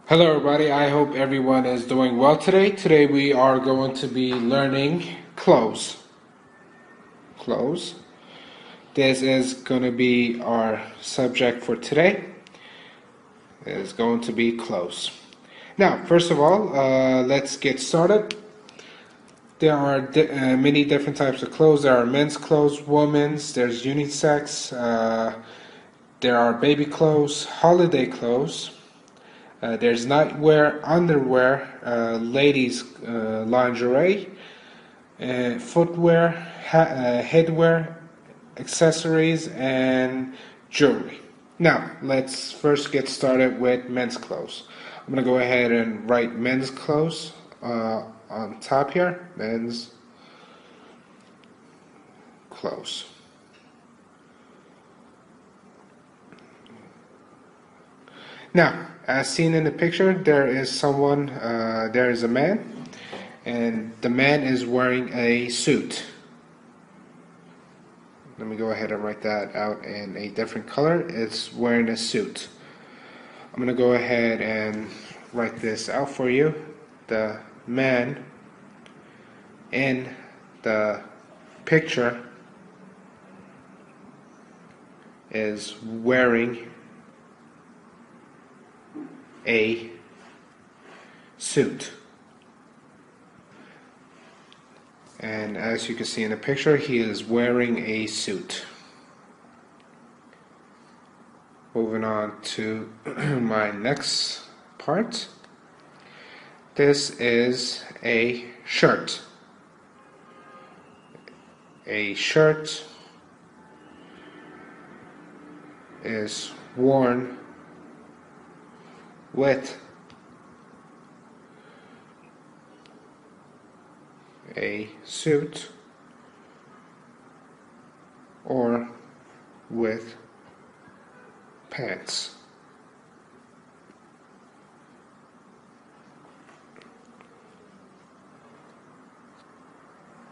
Hello everybody, I hope everyone is doing well today. Today we are going to be learning clothes. Clothes. This is going to be our subject for today. It is going to be clothes. Now, first of all, let's get started. There are many different types of clothes. There are men's clothes, women's, there's unisex, there are baby clothes, holiday clothes. There's nightwear, underwear, ladies' lingerie, footwear, headwear, accessories, and jewelry. Now, let's first get started with men's clothes. I'm going to go ahead and write men's clothes on top here. Men's clothes. Now, as seen in the picture, there is a man, and the man is wearing a suit. Let me go ahead and write that out in a different color. It's wearing a suit. I'm going to go ahead and write this out for you. The man in the picture is wearing a suit. And as you can see in the picture, he is wearing a suit. Moving on to my next part. This is a shirt. A shirt is worn with a suit or with pants.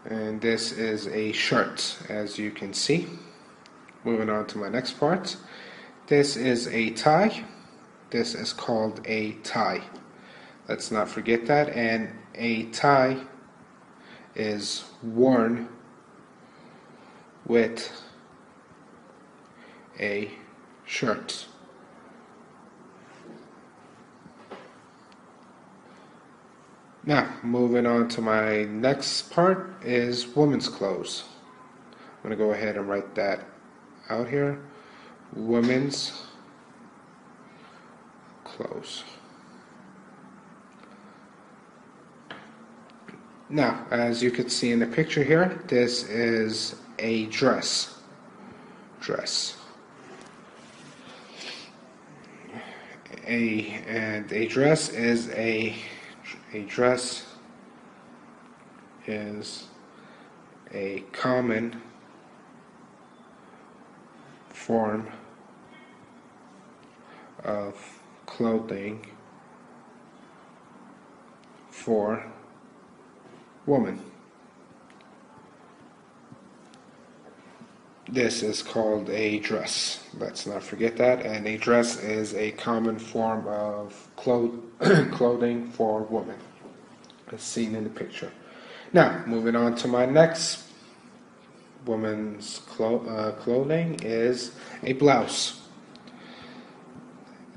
And this is a shirt, as you can see. Moving on to my next part. This is a tie. This is called a tie. Let's not forget that. And a tie is worn with a shirt. Now, moving on to my next part is women's clothes. I'm going to go ahead and write that out here. Women's clothes. Now, as you can see in the picture here, this is a dress. A dress is a common form of clothing for woman. This is called a dress. Let's not forget that. And a dress is a common form of clothing for women, as seen in the picture. Now, moving on to my next woman's clothing is a blouse.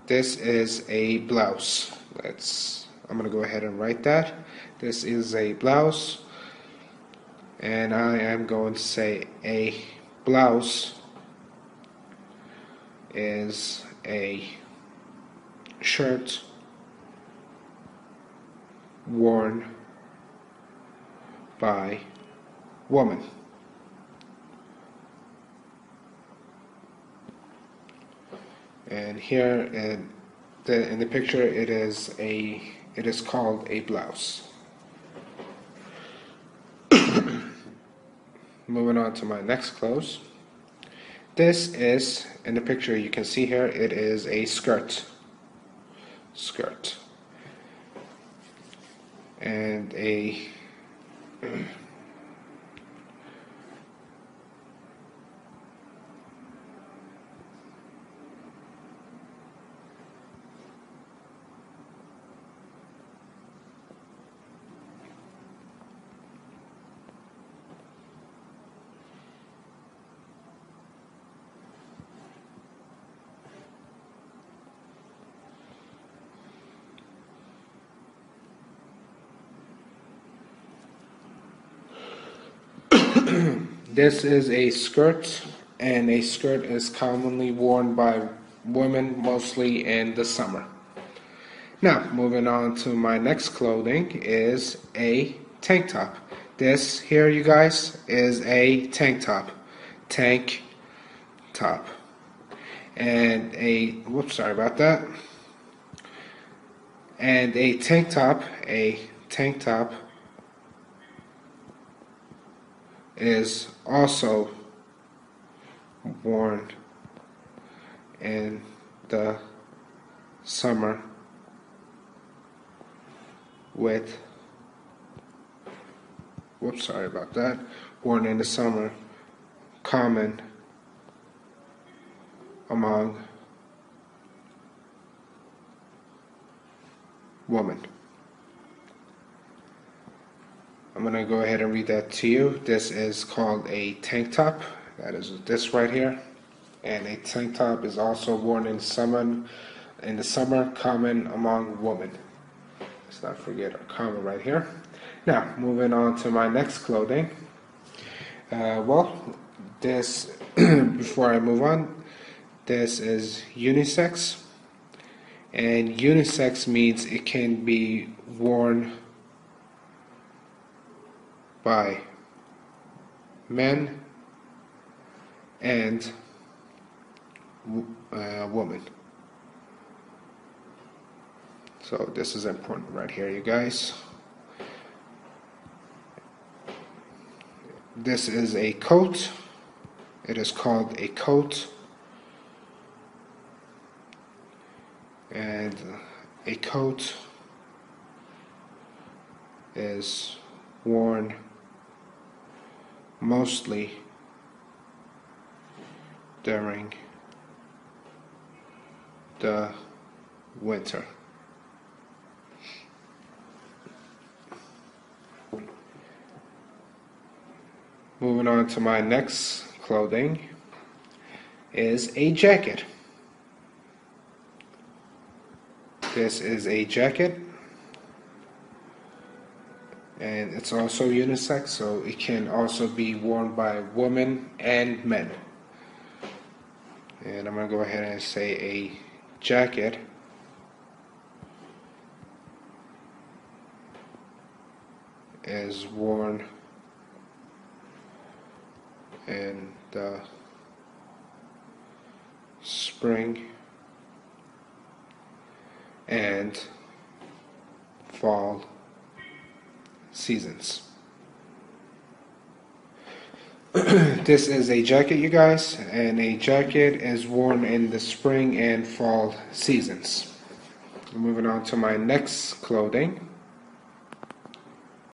This is a blouse. I'm going to go ahead and write that. This is a blouse, and I am going to say a blouse is a shirt worn by woman. And here in the picture, it is called a blouse. Moving on to my next clothes. This is, in the picture you can see here, it is a skirt. And This is a skirt, and a skirt is commonly worn by women mostly in the summer. Now, moving on to my next clothing is a tank top. This here, you guys, is a tank top. Tank top. And sorry about that. And a tank top is also worn in the summer with, worn in the summer, common among women. I'm going to go ahead and read that to you. This is called a tank top. That is this right here. And a tank top is also worn in the summer, common among women. Let's not forget our comma right here. Now, moving on to my next clothing. This, before I move on, this is unisex. And unisex means it can be worn by men and women. So this is important right here, you guys. This is a coat. It is called a coat. And a coat is worn mostly during the winter. Moving on to my next clothing is a jacket. This is a jacket, and it's also unisex, so it can also be worn by women and men. And I'm going to go ahead and say a jacket is worn in the spring and fall seasons. This is a jacket, you guys, and a jacket is worn in the spring and fall seasons. Moving on to my next clothing